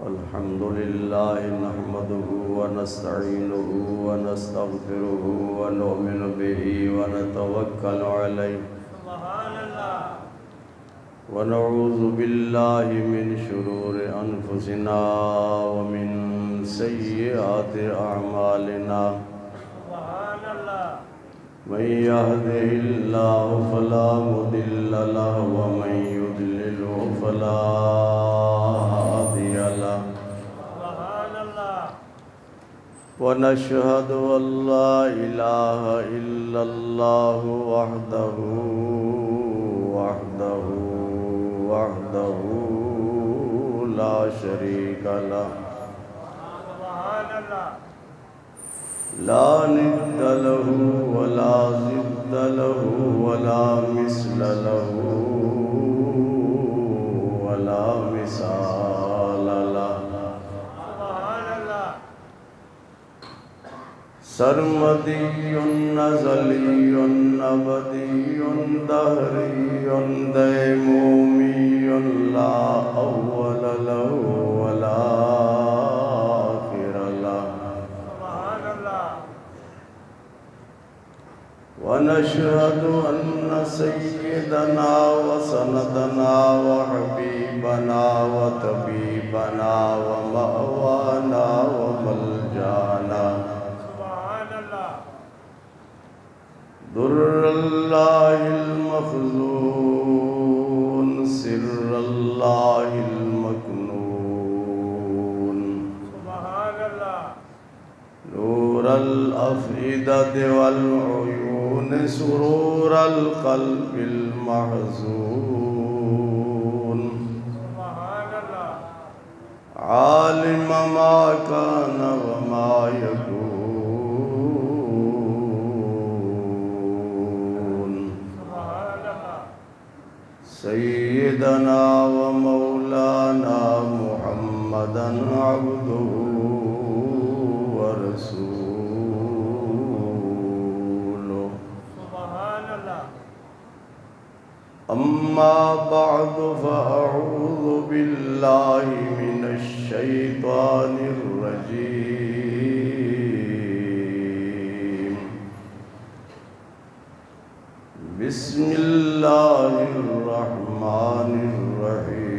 الحمدللہ نحمده ونستعینه ونستغفره ونؤمن به ونتوکل علیہ ونعوذ باللہ من شرور انفسنا ومن سیئات اعمالنا من يهده الله فلا مضل له ومن يضلل فلا هادي له ونشهد أن لا إله إلا الله وحده لا شريك له لا ند له ولا ضد له ولا مثل له ولا مثال له سرمدی نزلی ابدی دہری دیمومی لا اول له ولا آخر له ونشهد أن سيدنا وسندنا وحبيبنا وطبيبنا ومأوانا وملجانا در الله المخزون سر الله المكنون نور الأفئدة والعيون سرور القلب المحزون عالم ما كان وما يكون سيدنا ومولانا محمدا عبده ورسوله أما بعد فأعوذ بالله من الشيطان الرجيم بسم الله الرحمن الرحيم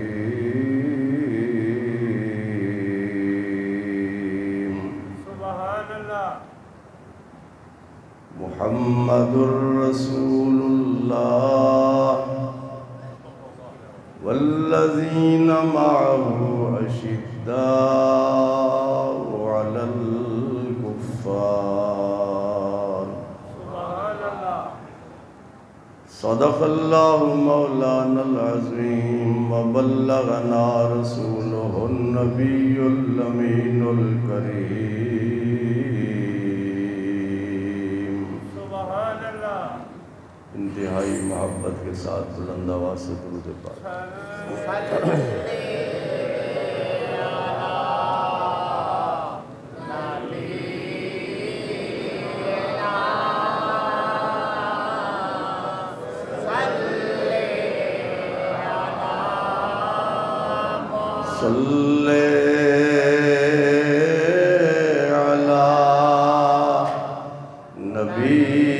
سبحان الله محمد رسول الله والذين معه أشداء على الكفار صدق الله مولانا العظيم وبلغنا رسوله النبي الأمين الكريم سبحان الله انتہائی محبت کے ساتھ بلند آواز سے درود پاک صلی علی نبینا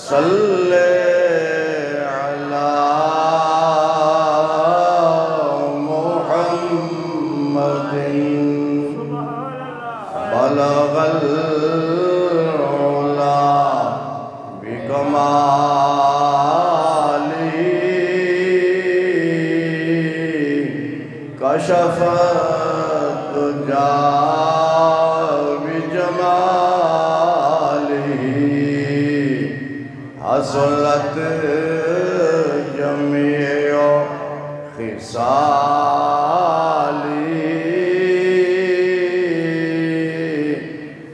صلی علی محمد بلغ كشف الدجى بجماله حصلت جميع خصاله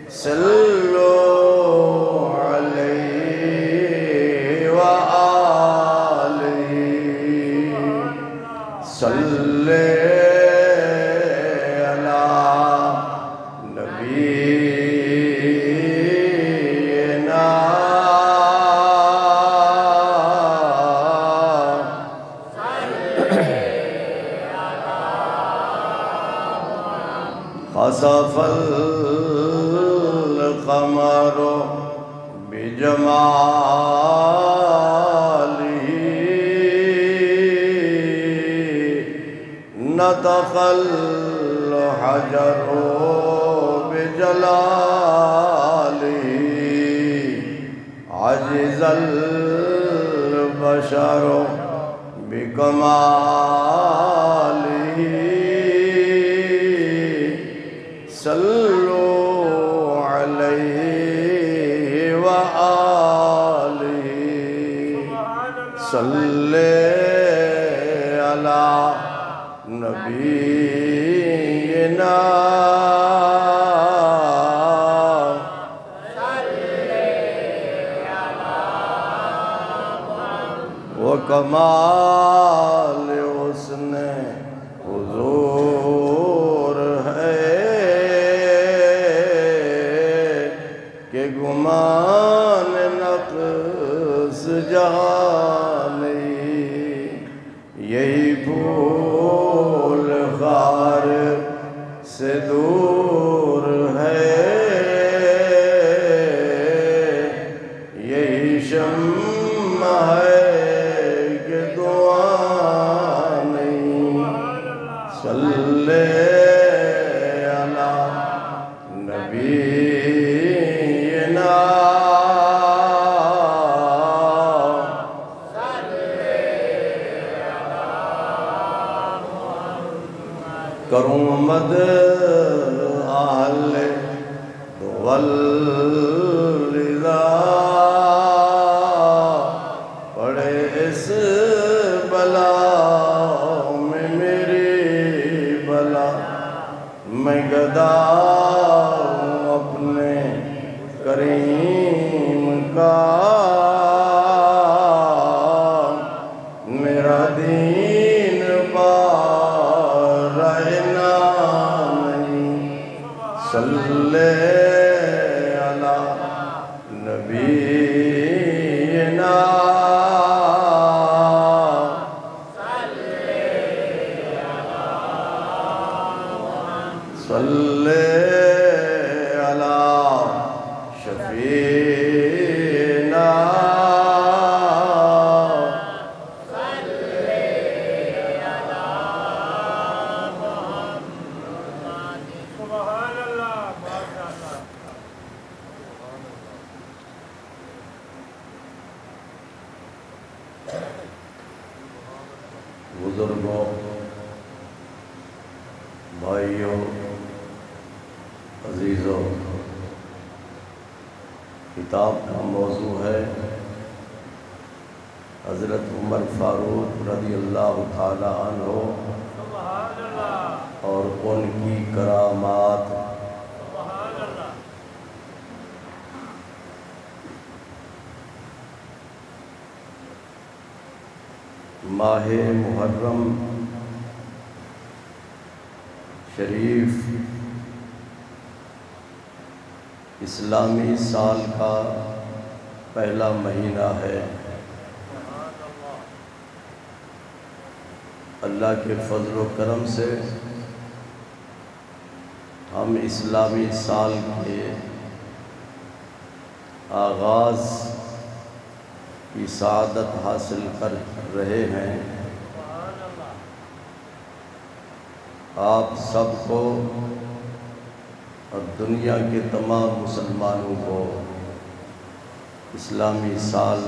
صلوا عليه وآله خسف القمر بجماله نطق الحجر بجلاله عجز البشر بکماله صلوا علیہ وآلہ صلی علی نبینا وکمال حسن حضور ہے کہ گمان نقص جہاں نہیں، یہی بھول غار سے دور ہے، یہی شمع ہے کہ دعا نہیں، صلی علی نبینا کروں مد اہل والرضا پڑے اس بلا میں میری بلا، میں گدا ہوں اپنے کریم کا، میرا دین بارہنا نہیں، صلی علی نبینا صلی علی شفیعنا بزرگوں، بھائیوں، عزیزوں، کتاب کا موضوع ہے حضرت عمر فاروق رضی اللہ تعالی عنہ اور ان کی کرامات۔ ماہ محرم شریف اسلامی سال کا پہلا مہینہ ہے۔ اللہ کے فضل و کرم سے ہم اسلامی سال کے آغاز کی سعادت حاصل کر رہے ہیں۔ آپ سب کو اور دنیا کے تمام مسلمانوں کو اسلامی سال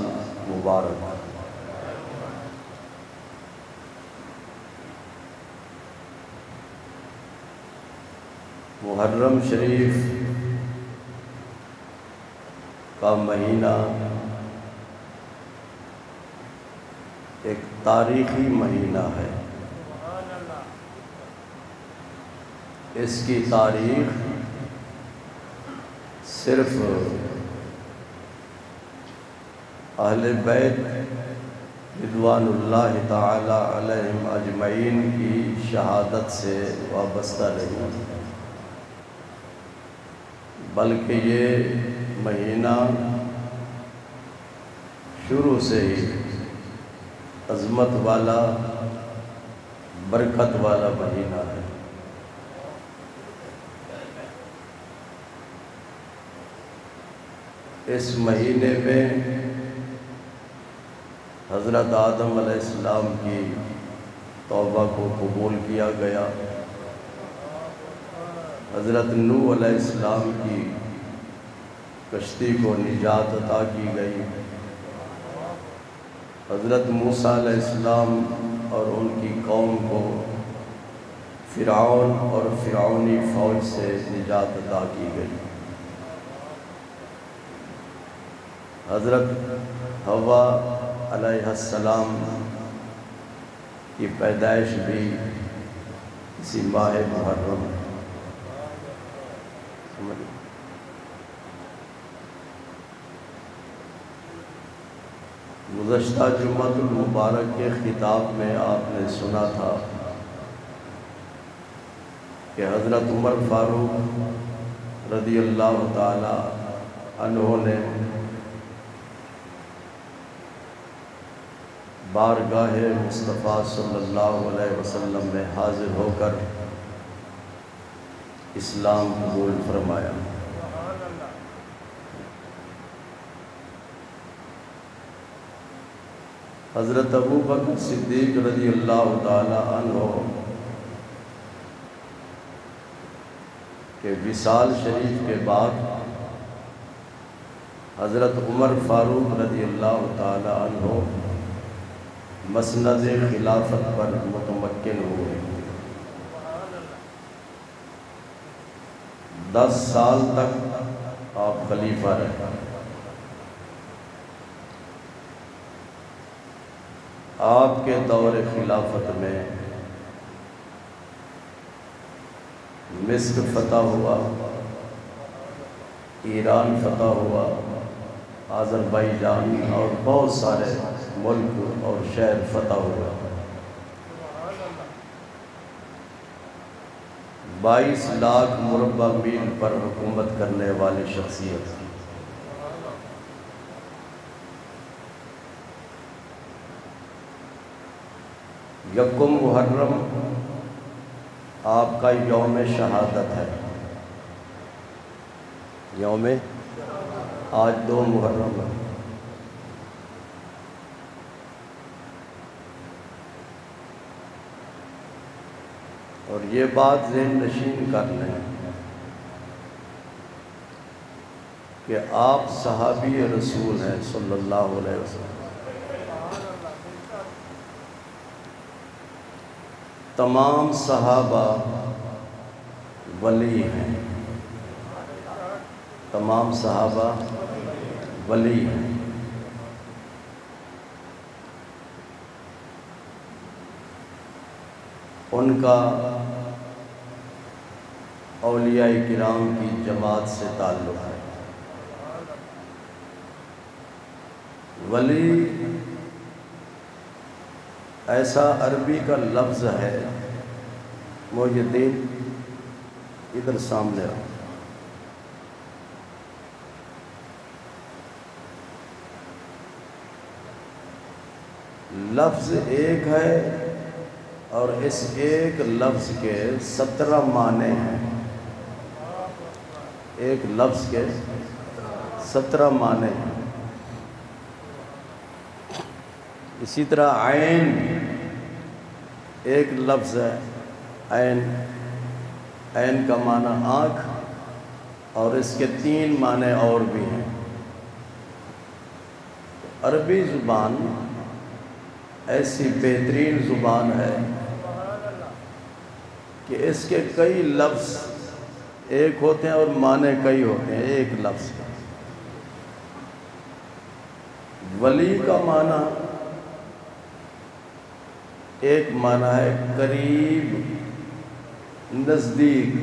مبارک۔ محرم شریف کا مہینہ ایک تاریخی مہینہ ہے۔ اس کی تاریخ صرف اہل بیت رضوان اللہ تعالی علیہم اجمعین کی شہادت سے وابستہ نہیں، بلکہ یہ مہینہ شروع سے ہی عظمت والا، برکت والا مہینہ ہے۔ اس مہینے میں حضرت آدم علیہ السلام کی توبہ کو قبول کیا گیا، حضرت نوح علیہ السلام کی کشتی کو نجات عطا کی گئی، حضرت موسیٰ علیہ السلام اور ان کی قوم کو فرعون اور فرعونی فوج سے نجات عطا کی گئی، حضرت حوا علیہ السلام کی پیدائش بھی اسی ماہ محرم گزشتہ جمعۃ المبارک کے خطاب میں آپ نے سنا تھا کہ حضرت عمر فاروق رضی اللہ تعالی عنہ نے بارگاہ مصطفیٰ صلی اللہ علیہ وسلم میں حاضر ہو کر اسلام قبول فرمایا۔ حضرت ابوبکر صدیق رضی اللہ تعالی عنہ کے وصال شریف کے بعد حضرت عمر فاروق رضی اللہ تعالی عنہ مسند خلافت پر متمکن ہوئے، 10 سال تک آپ خلیفہ رہے۔ آپ کے دور خلافت میں مصر فتح ہوا، ایران فتح ہوا، آذربائیجان اور بہت سارے ملک اور شہر فتح ہوا، 22 لاکھ مربع میل پر حکومت کرنے والی شخصیت۔ یکم محرم آپ کا یوم شہادت ہے، آج 2 محرم ہے، اور یہ بات ذہن نشین کر لیں کہ آپ صحابی رسول ہیں صلی اللہ علیہ وسلم، تمام صحابہ ولی ہیں، تمام صحابہ ولی ہیں۔ ان کا اولیاء کرام کی جماعت سے تعلق ہے۔ ولی ایسا عربی کا لفظ ہے، محی الدین ادھر سامنے آؤ، لفظ ایک ہے اور اس ایک لفظ کے 17 معنی ہیں، ایک لفظ کے 17 معنی ہیں۔ اسی طرح عین ایک لفظ ہے، عین کا معنی آنکھ، اور اس کے 3 معنی اور بھی ہیں۔ عربی زبان ایسی بہترین زبان ہے کہ اس کے کئی لفظ ایک ہوتے ہیں اور معنی کئی ہوتے ہیں ایک لفظ کے۔ ولی کا معنی ایک معنی ہے قریب، نزدیک،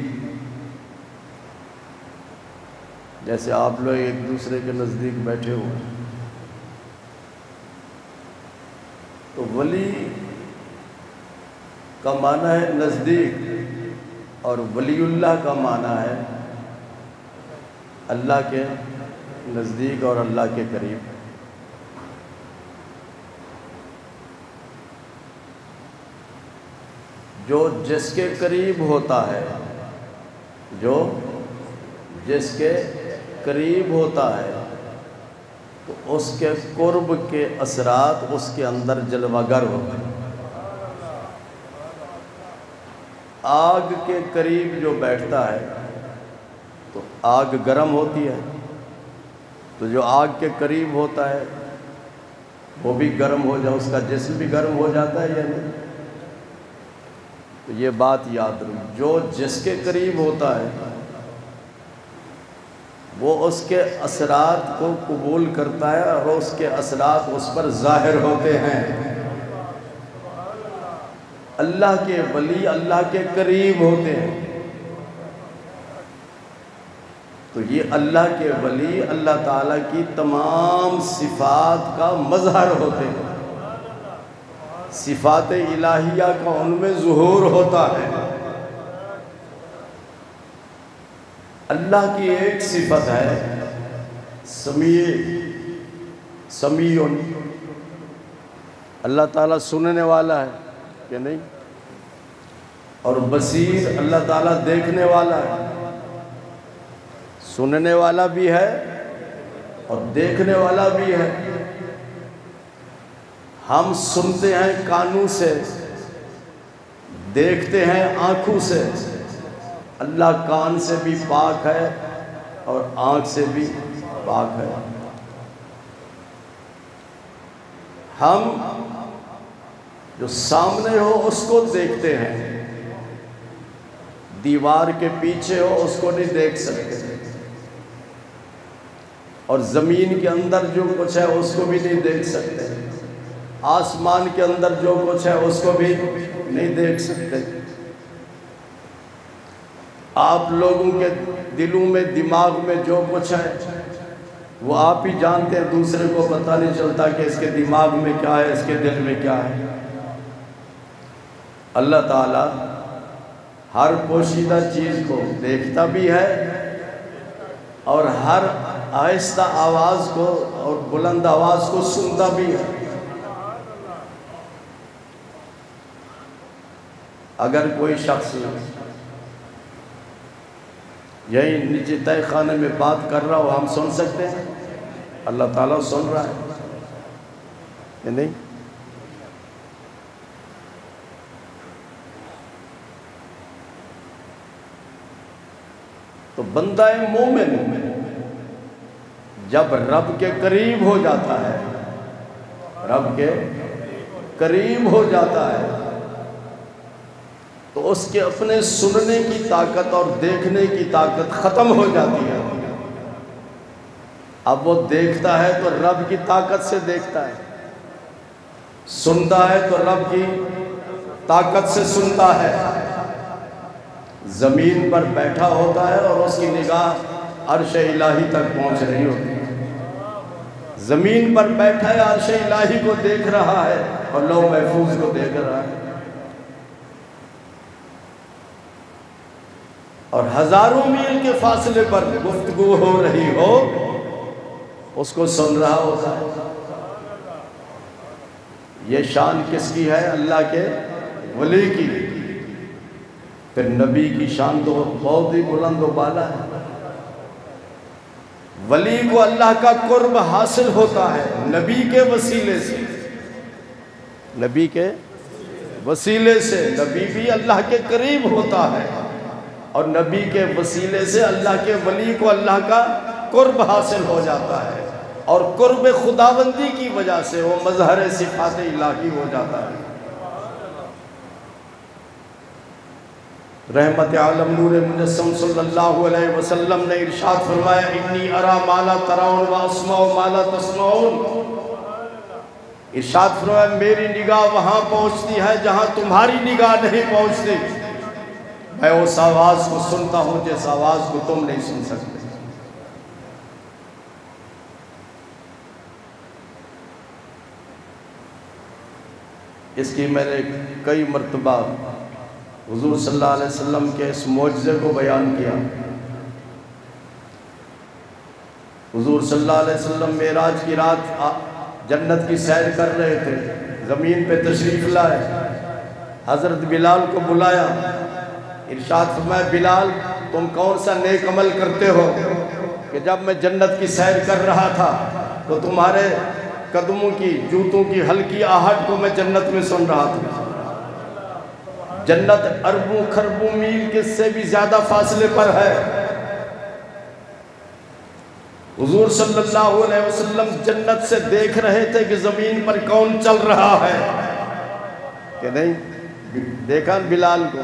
جیسے آپ لوگ ایک دوسرے کے نزدیک بیٹھے ہوئے ہیں، تو ولی کا معنی ہے نزدیک، اور ولی اللہ کا معنی ہے اللہ کے نزدیک اور اللہ کے قریب۔ جو جس کے قریب ہوتا ہے، جو جس کے قریب ہوتا ہے تو اس کے قرب کے اثرات اس کے اندر جلوہ گر ہوتے ہیں۔ آگ کے قریب جو بیٹھتا ہے تو آگ گرم ہوتی ہے، تو جو آگ کے قریب ہوتا ہے وہ بھی گرم ہو جائے، اس کا جسم بھی گرم ہو جاتا ہے یا نہیں؟ تو یہ بات یاد رکھو، جو جس کے قریب ہوتا ہے وہ اس کے اثرات کو قبول کرتا ہے اور اس کے اثرات اس پر ظاہر ہوتے ہیں۔ اللہ کے ولی اللہ کے قریب ہوتے ہیں، تو یہ اللہ کے ولی اللہ تعالیٰ کی تمام صفات کا مظہر ہوتے ہیں، صفات الہیہ کا ان میں ظہور ہوتا ہے۔ اللہ کی ایک صفت ہے سمیع، اللہ تعالیٰ سننے والا ہے کہ نہیں؟ اور بصیر، اللہ تعالیٰ دیکھنے والا ہے، سننے والا بھی ہے اور دیکھنے والا بھی ہے۔ ہم سنتے ہیں کانوں سے، دیکھتے ہیں آنکھوں سے، اللہ کان سے بھی پاک ہے اور آنکھ سے بھی پاک ہے۔ ہم جو سامنے ہو اس کو دیکھتے ہیں، دیوار کے پیچھے ہو اس کو نہیں دیکھ سکتے، اور زمین کے اندر جو کچھ ہے اس کو بھی نہیں دیکھ سکتے، آسمان کے اندر جو کچھ ہے اس کو بھی نہیں دیکھ سکتے۔ آپ لوگوں کے دلوں میں، دماغ میں جو کچھ ہے وہ آپ ہی جانتے ہیں، دوسرے کو پتہ نہیں چلتا کہ اس کے دماغ میں کیا ہے، اس کے دل میں کیا ہے۔ اللہ تعالیٰ ہر پوشیدہ چیز کو دیکھتا بھی ہے اور ہر آہستہ آواز کو اور بلند آواز کو سنتا بھی ہے۔ اگر کوئی شخص یہی نیچے تہہ خانے میں بات کر رہا ہو، ہم سن سکتے ہیں؟ اللہ تعالیٰ سن رہا ہے کہ نہیں؟ تو بندہ مومن جب رب کے قریب ہو جاتا ہے، رب کے قریب ہو جاتا ہے، تو اس کے اپنے سننے کی طاقت اور دیکھنے کی طاقت ختم ہو جاتی ہے۔ اب وہ دیکھتا ہے تو رب کی طاقت سے دیکھتا ہے، سنتا ہے تو رب کی طاقت سے سنتا ہے۔ زمین پر بیٹھا ہوتا ہے اور اس کی نگاہ عرش الہی تک پہنچ رہی ہوتی ہے، زمین پر بیٹھا ہے، عرش الہی کو دیکھ رہا ہے اور لوح محفوظ کو دیکھ رہا ہے، اور ہزاروں میل کے فاصلے پر گفتگو ہو رہی ہو اس کو سن رہا ہوتا ہے۔ یہ شان کس کی ہے؟ اللہ کے ولی کی۔ پھر نبی کی شان تو بہت ہی بلند و بالا ہے۔ ولی کو اللہ کا قرب حاصل ہوتا ہے نبی کے وسیلے سے، نبی کے وسیلے سے نبی بھی اللہ کے قریب ہوتا ہے، اور نبی کے وسیلے سے اللہ کے ولی کو اللہ کا قرب حاصل ہو جاتا ہے، اور قرب خداوندی کی وجہ سے وہ مظہر صفات الہی ہو جاتا ہے۔ رحمت عالم نور مجسم صلی اللہ علیہ وسلم نے ارشاد فرمایا، انی ارا ما لا ترون و اسمع ما لا تسمعون۔ ارشاد فرمایا میری نگاہ وہاں پہنچتی ہے جہاں تمہاری نگاہ نہیں پہنچتی، میں اس آواز کو سنتا ہوں جس آواز کو تم نہیں سن سکتے۔ اس کی میں نے کئی مرتبہ حضور صلی اللہ علیہ وسلم کے اس معجزے کو بیان کیا۔ حضور صلی اللہ علیہ وسلم معراج کی رات جنت کی سیر کر رہے تھے، زمین پہ تشریف لائے، حضرت بلال کو بلایا، ارشاد فرمایا بلال تم کون سا نیک عمل کرتے ہو کہ جب میں جنت کی سیر کر رہا تھا تو تمہارے قدموں کی جوتوں کی ہلکی آہٹ کو میں جنت میں سن رہا تھا۔ جنت اربوں خربوں میل کے سے بھی زیادہ فاصلے پر ہے۔ حضور صلی اللہ علیہ وسلم جنت سے دیکھ رہے تھے کہ زمین پر کون چل رہا ہے کہ نہیں، دیکھا بلال کو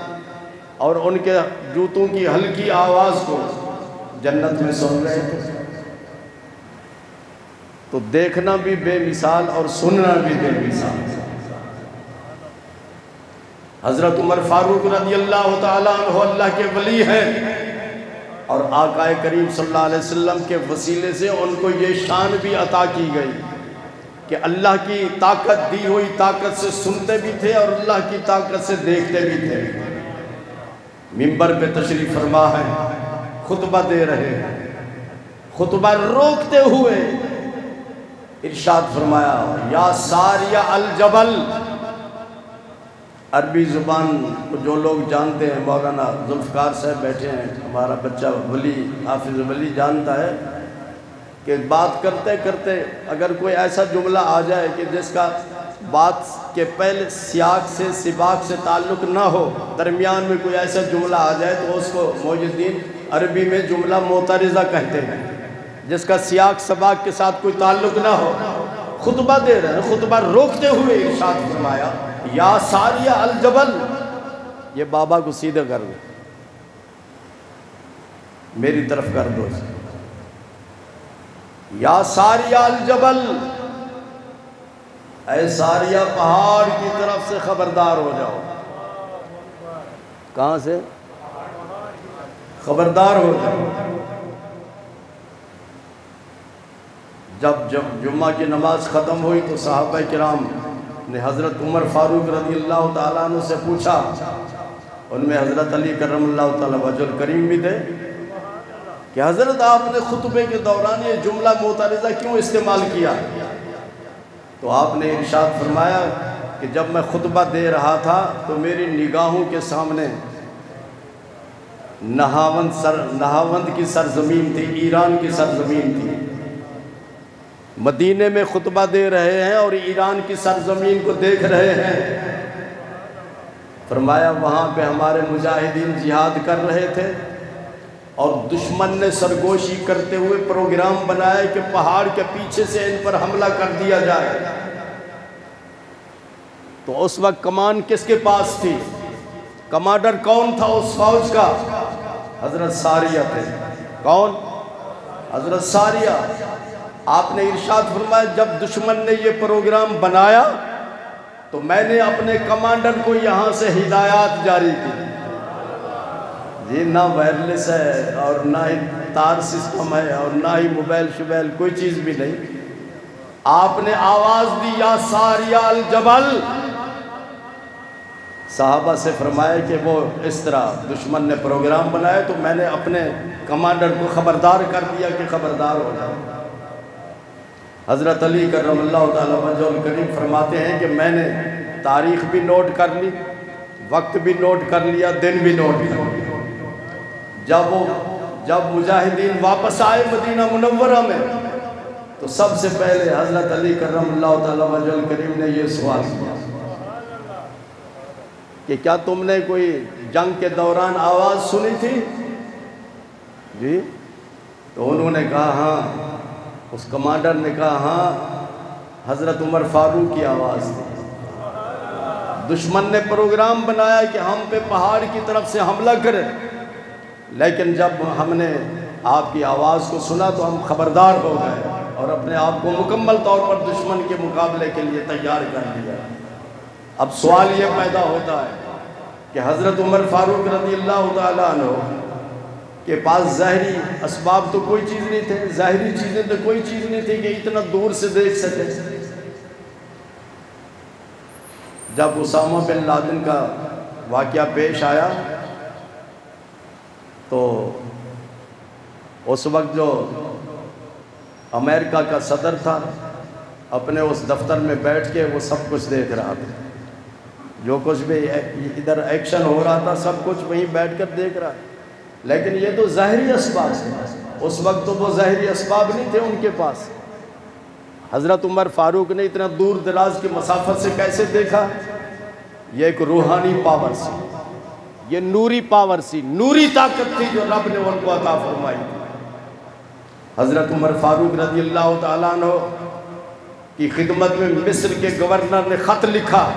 اور ان کے جوتوں کی ہلکی آواز کو جنت میں سن رہے تھے۔ تو دیکھنا بھی بے مثال اور سننا بھی بے مثال۔ حضرت عمر فاروق رضی اللہ تعالیٰ عنہ اللہ کے ولی ہیں، اور آقا کریم صلی اللہ علیہ وسلم کے وسیلے سے ان کو یہ شان بھی عطا کی گئی کہ اللہ کی طاقت دی ہوئی طاقت سے سنتے بھی تھے اور اللہ کی طاقت سے دیکھتے بھی تھے۔ منبر پہ تشریف فرما ہے، خطبہ دے رہے ہیں، خطبہ روکتے ہوئے ارشاد فرمایا یا ساریہ الجبل۔ عربی زبان کو جو لوگ جانتے ہیں، مولانا ذوالفقار صاحب بیٹھے ہیں، ہمارا بچہ ولی حافظ ولی جانتا ہے کہ بات کرتے کرتے اگر کوئی ایسا جملہ آ جائے کہ جس کا بات کے پہلے سیاق سے سباق سے تعلق نہ ہو، درمیان میں کوئی ایسا جملہ آ جائے تو اس کو معجز الدین عربی میں جملہ معترضہ کہتے ہیں، جس کا سیاق سباق کے ساتھ کوئی تعلق نہ ہو۔ خطبہ دے رہے ہیں، خطبہ روکتے ہوئے ارشاد فرمایا یا ساریہ الجبل، یہ بابا کو سیدھے کر دو، میری طرف کر دو، یا ساریہ الجبل، اے ساریہ پہاڑ کی طرف سے خبردار ہو جاؤ۔ کہاں سے؟ خبردار ہو جاؤ۔ جب جمعہ کی نماز ختم ہوئی تو صحابہ کرام نے حضرت عمر فاروق رضی اللہ تعالیٰ عنہ سے پوچھا، ان میں حضرت علی کرم اللہ تعالیٰ وجہ الکریم بھی تھے، کہ حضرت آپ نے خطبے کے دوران یہ جملہ معترضہ کیوں استعمال کیا؟ تو آپ نے ارشاد فرمایا کہ جب میں خطبہ دے رہا تھا تو میری نگاہوں کے سامنے نہاوند کی سرزمین تھی، ایران کی سرزمین تھی۔ مدینے میں خطبہ دے رہے ہیں اور ایران کی سرزمین کو دیکھ رہے ہیں۔ فرمایا وہاں پہ ہمارے مجاہدین جہاد کر رہے تھے اور دشمن نے سرگوشی کرتے ہوئے پروگرام بنایا کہ پہاڑ کے پیچھے سے ان پر حملہ کر دیا جائے۔ تو اس وقت کمان کس کے پاس تھی؟ کمانڈر کون تھا اس فوج کا؟ حضرت ساریہ تھے۔ کون؟ حضرت ساریہ۔ آپ نے ارشاد فرمایا جب دشمن نے یہ پروگرام بنایا تو میں نے اپنے کمانڈر کو یہاں سے ہدایات جاری کی۔ جی نہ وائرلیس ہے اور نہ ہی تار سسٹم ہے اور نہ ہی موبائل شبائل، کوئی چیز بھی نہیں۔ آپ نے آواز دی یا ساریہ الجبل۔ صحابہ سے فرمایا کہ وہ اس طرح دشمن نے پروگرام بنایا تو میں نے اپنے کمانڈر کو خبردار کر دیا کہ خبردار ہو جاؤ۔ حضرت علی کرم اللہ تعالیٰ وجہ الکریم فرماتے ہیں کہ میں نے تاریخ بھی نوٹ کر لی، وقت بھی نوٹ کر لیا، دن بھی نوٹ کر لیا۔ جب مجاہدین واپس آئے مدینہ منورہ میں تو سب سے پہلے حضرت علی کرم اللہ تعالیٰ وجہ الکریم نے یہ سوال کیا کہ کیا تم نے کوئی جنگ کے دوران آواز سنی تھی؟ جی؟ تو انہوں نے کہا ہاں۔ اس کمانڈر نے کہا ہاں، حضرت عمر فاروق کی آواز تھی۔ دشمن نے پروگرام بنایا کہ ہم پہ پہاڑ کی طرف سے حملہ کرے، لیکن جب ہم نے آپ کی آواز کو سنا تو ہم خبردار ہو گئے اور اپنے آپ کو مکمل طور پر دشمن کے مقابلے کے لیے تیار کر لیا۔ اب سوال یہ پیدا ہوتا ہے کہ حضرت عمر فاروق رضی اللہ تعالیٰ عنہ کے پاس ظاہری اسباب تو کوئی چیز نہیں تھے، ظاہری چیزیں تو کوئی چیز نہیں تھی کہ اتنا دور سے دیکھ سکے۔ جب اسامہ بن لادن کا واقعہ پیش آیا تو اس وقت جو امریکہ کا صدر تھا اپنے اس دفتر میں بیٹھ کے وہ سب کچھ دیکھ رہا تھا، جو کچھ بھی ادھر ایکشن ہو رہا تھا سب کچھ وہیں بیٹھ کر دیکھ رہا ہے۔ لیکن یہ تو ظاہری اسباب تھے، اس وقت تو وہ ظاہری اسباب نہیں تھے ان کے پاس۔ حضرت عمر فاروق نے اتنا دور دراز کی مسافت سے کیسے دیکھا؟ یہ ایک روحانی پاور سی، یہ نوری پاور سی، نوری طاقت تھی جو رب نے ان کو عطا فرمائی تھی۔ حضرت عمر فاروق رضی اللہ تعالیٰ عنہ کی خدمت میں مصر کے گورنر نے خط لکھا،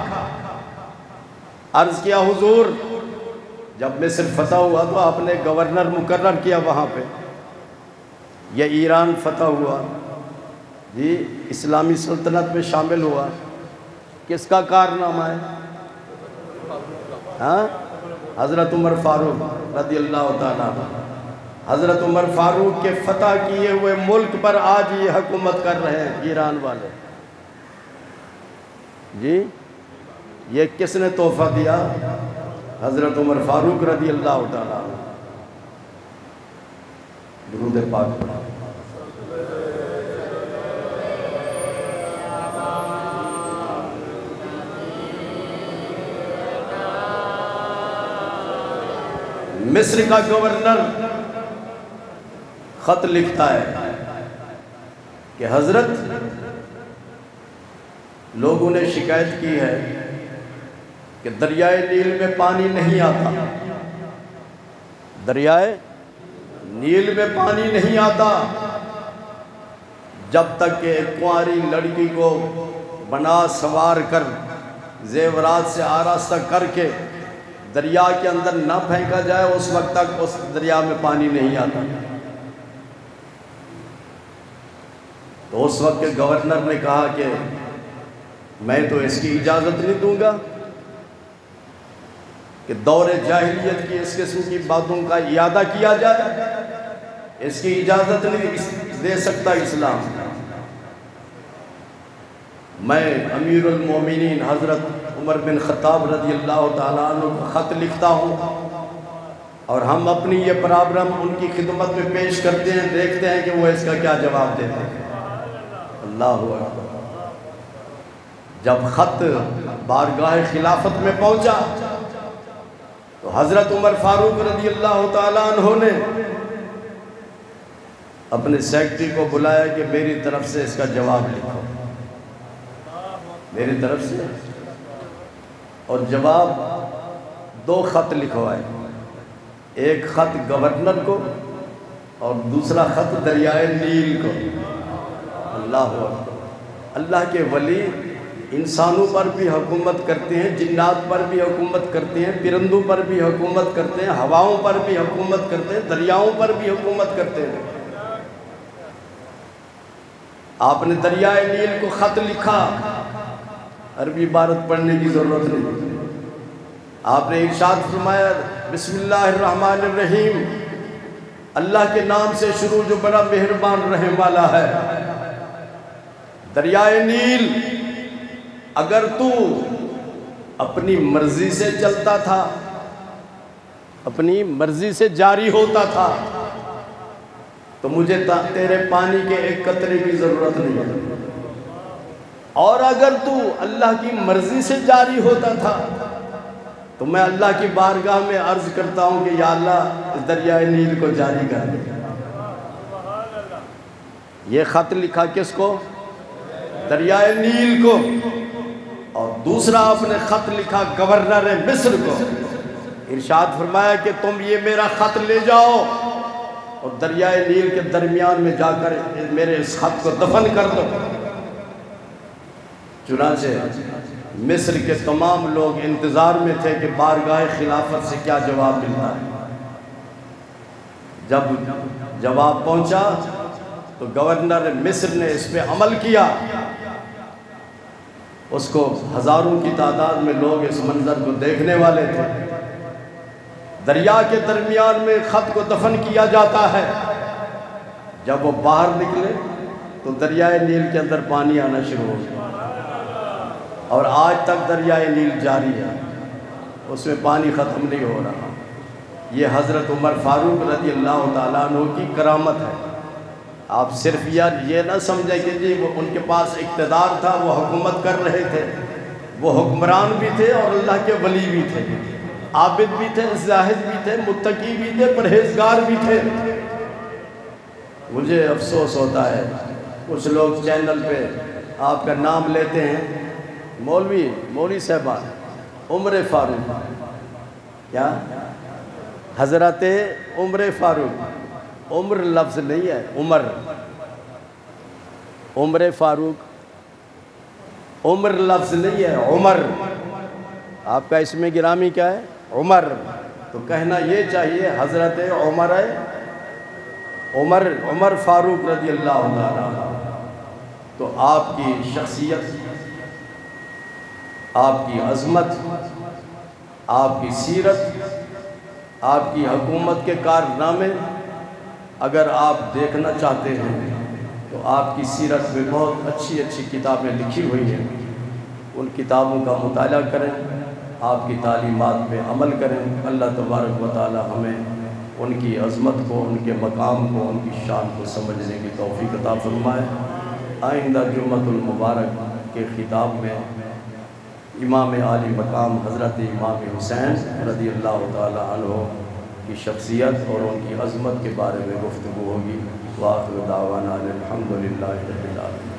عرض کیا حضور جب مصر فتح ہوا تو آپ نے گورنر مقرر کیا وہاں پہ، یہ ایران فتح ہوا جی، اسلامی سلطنت میں شامل ہوا، کس کا کارنامہ ہے؟ ہاں، حضرت عمر فاروق رضی اللہ تعالیٰ عنہ۔ حضرت عمر فاروق کے فتح کیے ہوئے ملک پر آج یہ حکومت کر رہے ہیں ایران والے جی۔ یہ کس نے تحفہ دیا؟ حضرت عمر فاروق رضی اللہ تعالیٰ عنہ۔ درود پاک پڑھا۔ مصر کا گورنر خط لکھتا ہے کہ حضرت لوگوں نے شکایت کی ہے کہ دریائے نیل میں پانی نہیں آتا، دریائے نیل میں پانی نہیں آتا، جب تک کہ ایک کنواری لڑکی کو بنا سنوار کر زیورات سے آراستہ کر کے دریا کے اندر نہ پھینکا جائے اس وقت تک اس دریا میں پانی نہیں آتا۔ تو اس وقت کے گورنر نے کہا کہ میں تو اس کی اجازت نہیں دوں گا کہ دور جاہلیت کی اس قسم کی باتوں کا اعادہ کیا جائے، اس کی اجازت نہیں دے سکتا اسلام۔ میں امیر المومنین حضرت عمر بن خطاب رضی اللہ تعالیٰ عنہ کو خط لکھتا ہوں اور ہم اپنی یہ پرابلم ان کی خدمت میں پیش کرتے ہیں، دیکھتے ہیں کہ وہ اس کا کیا جواب دیتے ہیں۔ اللہ اکبر۔ جب خط بارگاہ خلافت میں پہنچا تو حضرت عمر فاروق رضی اللہ تعالیٰ عنہ نے اپنے سیکرٹری کو بلایا کہ میری طرف سے اس کا جواب لکھو، میری طرف سے، اور جواب دو خط لکھوائے، ایک خط گورنر کو اور دوسرا خط دریائے نیل کو۔ اللہ اکبر۔ اللہ کے ولی انسانوں پر بھی حکومت کرتے ہیں، جنات پر بھی حکومت کرتے ہیں، پرندوں پر بھی حکومت کرتے ہیں، ہواؤں پر بھی حکومت کرتے ہیں، دریاؤں پر بھی حکومت کرتے ہیں۔ آپ نے دریائے نیل کو خط لکھا، عربی عبارت پڑھنے کی ضرورت نہیں، آپ نے ارشاد فرمایا بسم اللہ الرحمن الرحیم، اللہ کے نام سے شروع جو بڑا مہربان رحم والا ہے۔ دریائے نیل اگر تو اپنی مرضی سے چلتا تھا، اپنی مرضی سے جاری ہوتا تھا تو مجھے تیرے پانی کے ایک قطرے کی ضرورت نہیں ہے، اور اگر تو اللہ کی مرضی سے جاری ہوتا تھا تو میں اللہ کی بارگاہ میں عرض کرتا ہوں کہ یا اللہ اس دریائے نیل کو جاری کر دے۔ یہ خط لکھا کس کو؟ دریائے نیل کو۔ اور دوسرا آپ نے خط لکھا گورنر مصر کو، ارشاد فرمایا کہ تم یہ میرا خط لے جاؤ اور دریائے نیل کے درمیان میں جا کر میرے اس خط کو دفن کر دو۔ چنانچہ مصر کے تمام لوگ انتظار میں تھے کہ بارگاہ خلافت سے کیا جواب ملتا ہے۔ جب جواب پہنچا تو گورنر مصر نے اس پہ عمل کیا، اس کو ہزاروں کی تعداد میں لوگ اس منظر کو دیکھنے والے تھے۔ دریا کے درمیان میں خط کو دفن کیا جاتا ہے، جب وہ باہر نکلے تو دریائے نیل کے اندر پانی آنا شروع ہو گیا، اور آج تک دریائے نیل جاری ہے، اس میں پانی ختم نہیں ہو رہا۔ یہ حضرت عمر فاروق رضی اللہ تعالیٰ عنہ کی کرامت ہے۔ آپ صرف یہ نہ سمجھیں کہ جی وہ ان کے پاس اقتدار تھا، وہ حکومت کر رہے تھے، وہ حکمران بھی تھے اور اللہ کے ولی بھی تھے، عابد بھی تھے، زاہد بھی تھے، متقی بھی تھے، پرہیزگار بھی تھے۔ مجھے افسوس ہوتا ہے کچھ لوگ چینل پہ آپ کا نام لیتے ہیں مولوی صاحبان عمر فاروق، کیا حضرت عمر فاروق، عمر لفظ نہیں ہے، عمر فاروق عمر لفظ نہیں ہے، عمر، آپ کا اسم گرامی کیا ہے؟ عمر، تو کہنا یہ چاہیے حضرت عمر فاروق رضی اللہ عنہ۔ تو آپ کی شخصیت، آپ کی عظمت، آپ کی سیرت، آپ کی حکومت کے کارنامے اگر آپ دیکھنا چاہتے ہیں تو آپ کی سیرت میں بہت اچھی اچھی کتابیں لکھی ہوئی ہیں، ان کتابوں کا مطالعہ کریں، آپ کی تعلیمات پہ عمل کریں۔ اللہ تبارک و تعالی ہمیں ان کی عظمت کو، ان کے مقام کو، ان کی شان کو سمجھنے کی توفیق عطا فرمائے۔ آئندہ جمعۃ المبارک کے خطاب میں امام عالی مقام حضرت امام حسین رضی اللہ تعالی عنہ کی شخصیت اور ان کی عظمت کے بارے میں گفتگو ہوگی۔ وآخر دعوانا الحمدللہ رب العالمین۔